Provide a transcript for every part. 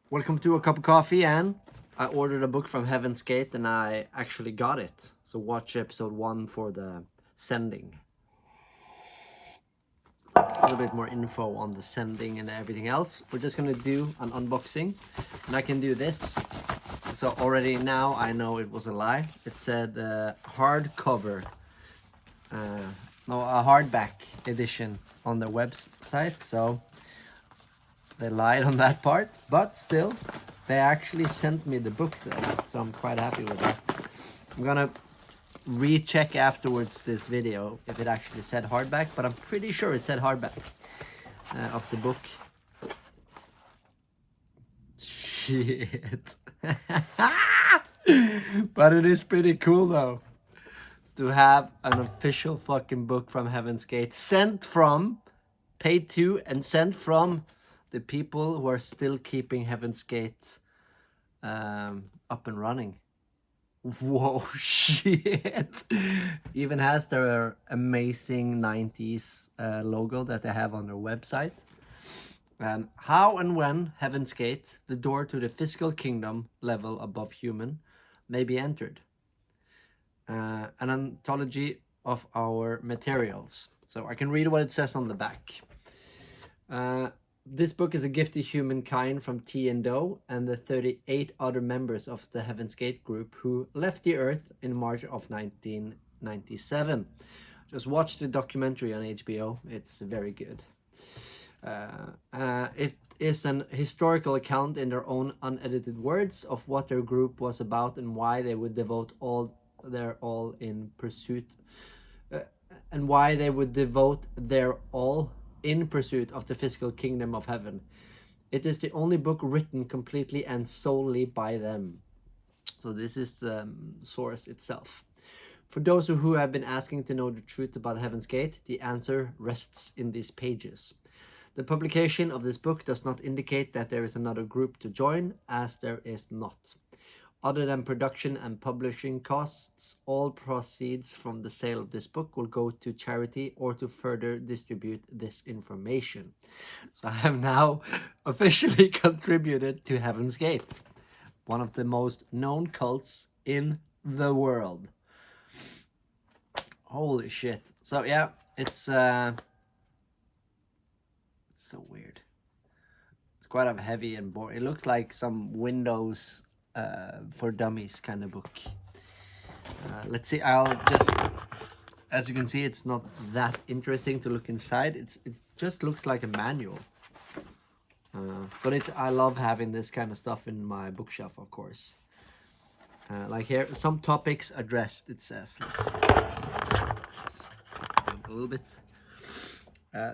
Welcome to A Cup of Coffee, and I ordered a book from Heaven's Gate and I actually got it. So watch episode 1 for the sending. A little bit more info on the sending and everything else. We're just gonna do an unboxing and I can do this. So already now I know it was a lie. It said hardcover, no, a hardback edition on the website. So they lied on that part, but still, they actually sent me the book though, so I'm quite happy with that. I'm gonna recheck afterwards this video if it actually said hardback, but I'm pretty sure it said hardback of the book. Shit. But it is pretty cool though to have an official fucking book from Heaven's Gate sent from, paid to, and sent from the people who are still keeping Heaven's Gate up and running. Whoa, shit. Even has their amazing 90s logo that they have on their website. And how and when Heaven's Gate, the door to the physical kingdom level above human, may be entered. An anthology of our materials. So I can read what it says on the back. This book is a gift to humankind from T and Do and the 38 other members of the Heaven's Gate group who left the Earth in March of 1997. Just watch the documentary on HBO. It's very good. It is an historical account in their own unedited words of what their group was about and why they would devote their all in pursuit of the physical kingdom of heaven. It is the only book written completely and solely by them. So this is the source itself. For those who have been asking to know the truth about Heaven's Gate, the answer rests in these pages. The publication of this book does not indicate that there is another group to join, as there is not. Other than production and publishing costs, all proceeds from the sale of this book will go to charity or to further distribute this information. So I have now officially contributed to Heaven's Gate, one of the most known cults in the world. Holy shit. So yeah, it's so weird. It's quite a heavy and boring. It looks like some Windows for Dummies kind of book. Let's see. I'll just, as you can see, it's not that interesting to look inside. It just looks like a manual. But I love having this kind of stuff in my bookshelf, of course. Like here, some topics addressed. It says. Let's a little bit.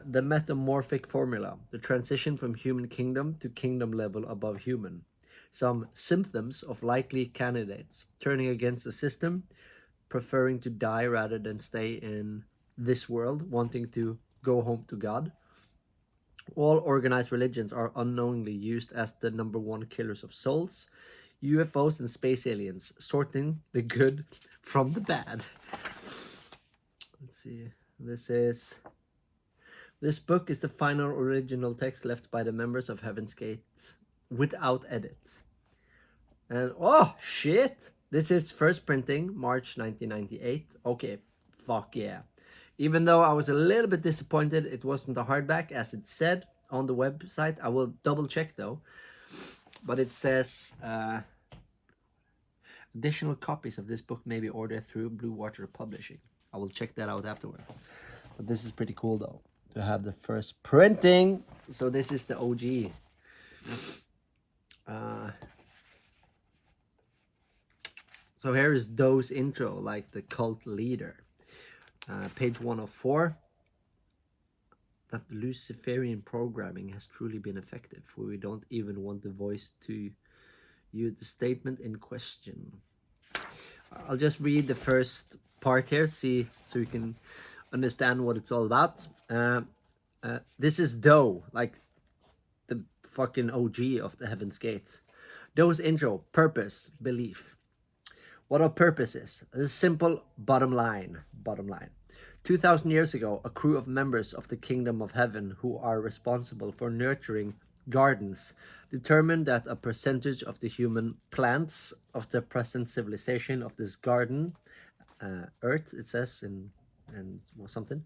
The metamorphic formula, the transition from human kingdom to kingdom level above human. Some symptoms of likely candidates: turning against the system, preferring to die rather than stay in this world, wanting to go home to God. All organized religions are unknowingly used as the number one killers of souls. UFOs and space aliens, sorting the good from the bad. Let's see. This book is the final original text left by the members of Heaven's Gate without edit. And oh shit, this is first printing March 1998. Okay, fuck yeah. Even though I was a little bit disappointed it wasn't a hardback as it said on the website. I will double check though. But it says additional copies of this book may be ordered through Blue Water Publishing. I will check that out afterwards. But this is pretty cool though, to have the first printing. So this is the OG. So here is Do's intro, like the cult leader. Page 104. That the Luciferian programming has truly been effective, for we don't even want to voice to you the statement in question. I'll just read the first part here, see, so you can understand what it's all about. This is Do, like the fucking OG of the Heaven's Gate. Do's intro: purpose, belief. What our purpose is. A simple bottom line. 2,000 years ago, a crew of members of the kingdom of heaven who are responsible for nurturing gardens, determined that a percentage of the human plants of the present civilization of this garden, Earth, it says in and or something,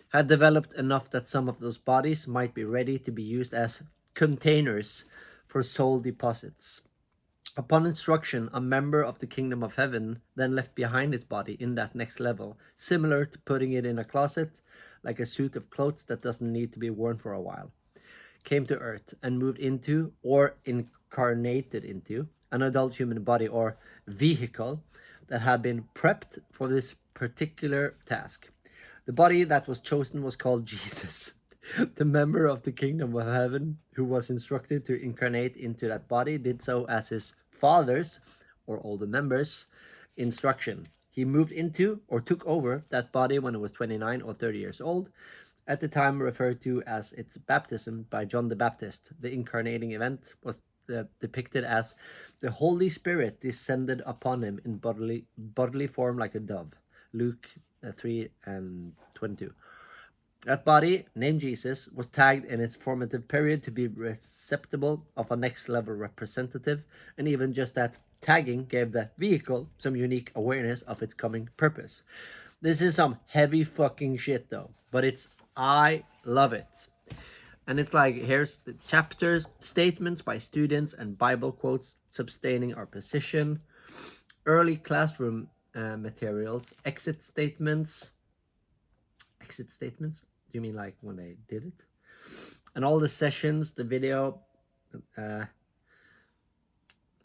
had developed enough that some of those bodies might be ready to be used as containers for soul deposits. Upon instruction, a member of the kingdom of heaven then left behind his body in that next level, similar to putting it in a closet, like a suit of clothes that doesn't need to be worn for a while, came to earth and moved into, or incarnated into, an adult human body or vehicle that had been prepped for this particular task. The body that was chosen was called Jesus. The member of the kingdom of heaven who was instructed to incarnate into that body did so as his father's, or all the members, instruction. He moved into or took over that body when it was 29 or 30 years old, at the time referred to as its baptism by John the Baptist. The incarnating event was depicted as the Holy Spirit descended upon him in bodily form like a dove. Luke 3 and 22. That body, named Jesus, was tagged in its formative period to be receptible of a next level representative, and even just that tagging gave the vehicle some unique awareness of its coming purpose. This is some heavy fucking shit though, but I love it. And it's like, here's the chapters, statements by students, and Bible quotes sustaining our position, early classroom materials, exit statements. Exit statements? Do you mean like when they did it? And all the sessions, the video.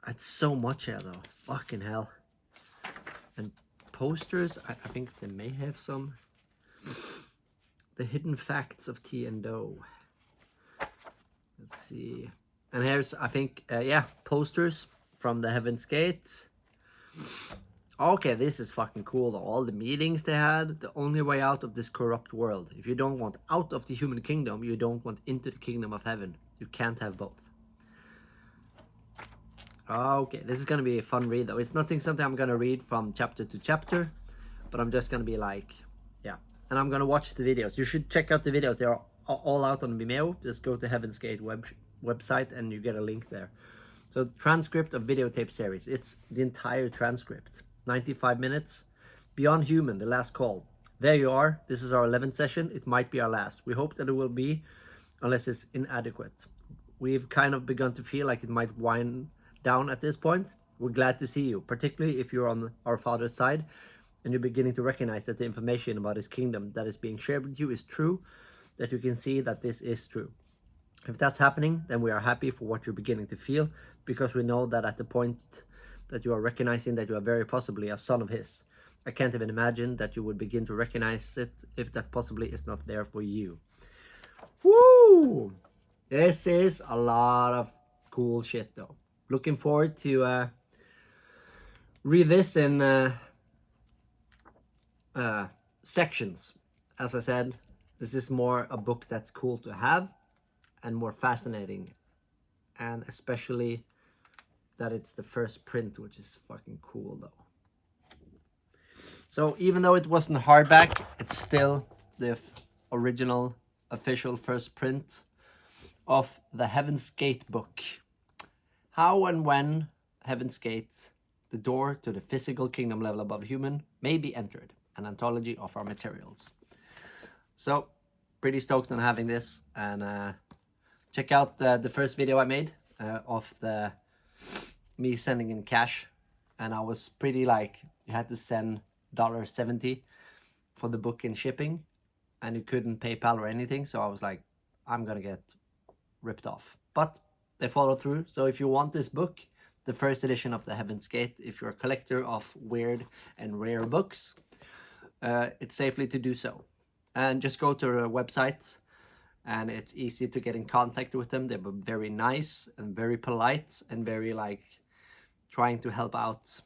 It's so much here though. Fucking hell. And posters, I think they may have some. The hidden facts of T and Do. Let's see. And here's, I think, posters from the Heaven's Gate. Okay, this is fucking cool though. All the meetings they had. The only way out of this corrupt world. If you don't want out of the human kingdom, you don't want into the kingdom of heaven. You can't have both. Okay, this is gonna be a fun read though. It's nothing something I'm gonna read from chapter to chapter, but I'm just gonna be like, yeah. And I'm gonna watch the videos. You should check out the videos. They are all out on Vimeo. Just go to Heaven's Gate website and you get a link there. So transcript of videotape series. It's the entire transcript. 95 minutes. Beyond Human, The Last Call. There you are. This is our 11th session. It might be our last. We hope that it will be, unless it's inadequate. We've kind of begun to feel like it might wind down at this point. We're glad to see you, particularly if you're on our Father's side and you're beginning to recognize that the information about His kingdom that is being shared with you is true, that you can see that this is true. If that's happening, then we are happy for what you're beginning to feel, because we know that at the point that you are recognizing that you are very possibly a son of His. I can't even imagine that you would begin to recognize it if that possibly is not there for you. Woo! This is a lot of cool shit though. Looking forward to read this in sections. As I said, this is more a book that's cool to have and more fascinating, and especially that it's the first print, which is fucking cool though. So even though it wasn't hardback, it's still the original official first print of the Heaven's Gate book. How and when Heaven's Gate, the door to the physical kingdom level above human, may be entered. An anthology of our materials. So pretty stoked on having this, and check out the first video I made of me sending in cash, and I was pretty like, you had to send $70 for the book in shipping, and you couldn't PayPal or anything, so I was like, I'm gonna get ripped off. But they followed through. So if you want this book, the first edition of the Heaven's Gate, if you're a collector of weird and rare books, it's safely to do so. And just go to their website, and it's easy to get in contact with them. They were very nice and very polite and very like trying to help out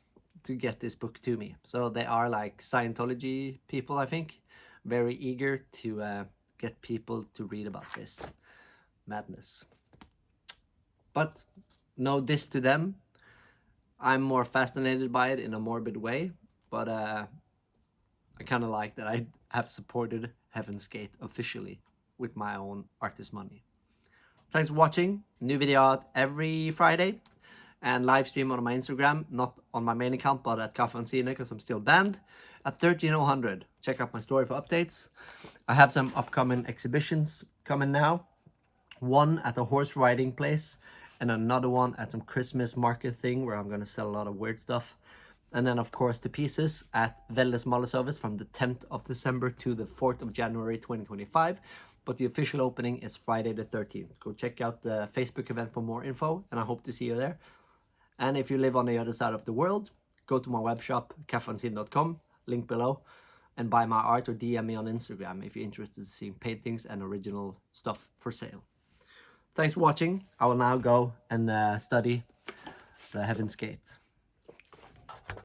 to get this book to me. So they are like Scientology people, I think, very eager to get people to read about this madness. But no diss to them. I'm more fascinated by it in a morbid way, but I kind of like that I have supported Heaven's Gate officially with my own artist money. Thanks for watching. New video out every Friday. And live stream on my Instagram, not on my main account, but at Kaffe and Sine, because I'm still banned, at 1300. Check out my story for updates. I have some upcoming exhibitions coming now. One at a horse riding place, and another one at some Christmas market thing where I'm going to sell a lot of weird stuff. And then, of course, the pieces at Velles Maleservice from the 10th of December to the 4th of January 2025. But the official opening is Friday the 13th. Go check out the Facebook event for more info, and I hope to see you there. And if you live on the other side of the world, go to my web shop, kaffeandsine.com, link below, and buy my art or DM me on Instagram if you're interested in seeing paintings and original stuff for sale. Thanks for watching. I will now go and study the Heaven's Gate.